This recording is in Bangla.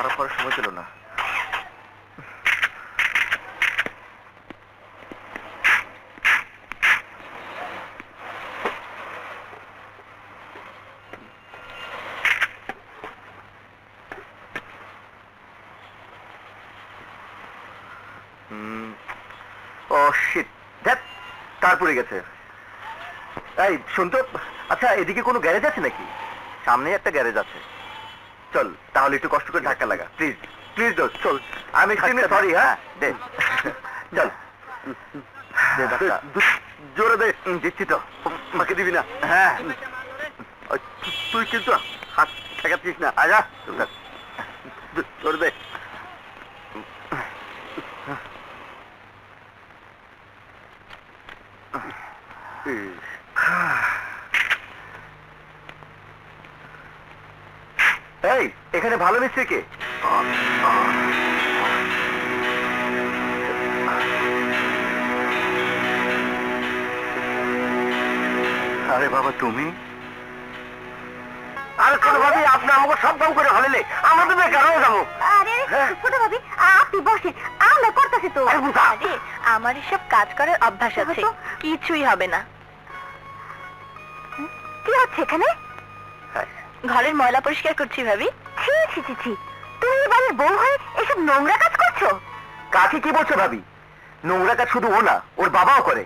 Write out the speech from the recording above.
খারাপ করার সময় ছিল না। ও শিট, ধ্যাৎ, তার পড়ে গেছে। এই শুন তো, আচ্ছা এদিকে কোনো গ্যারেজ আছে নাকি? সামনে একটা গ্যারেজ আছে, চল তাহলে একটু কষ্ট করে ধাক্কা লাগা, প্লিজ প্লিজ দোস্ত, চল। আমি এক্সট্রিমলি সরি। হ্যাঁ দে, চল দে ধাক্কা, জোরে দে। দিচ্ছি তো, ফাঁকি দিবি না। হ্যাঁ, তুই কিন্তু হাত ঠেকাচ্ছিস না। আজা জোরে দে। এই এখানে ভালো মিস্ত্রি কে? আরে বাবা তুমি? আরে ছোট ভাবি, আপনি আমাকে সব কাম করে হলে আমরা তো বেকার হয়ে যাবো। আরে ছোট ভাবি, আপনি বসেন, আমরা করতেছি তো। আরে আমার এসব কাজ করার অভ্যাস আছে, কিছুই হবে না। কি হচ্ছে এখানে? ঘরের ময়লা পরিষ্কার করছি ভাবি। ছি ছি ছি ছি, তুমি এবারের বউ হয়ে এসব নোংরা কাজ করছো? কাকে কি বলছো ভাবি? নোংরা কাজ শুধু ও না, ওর বাবাও করে।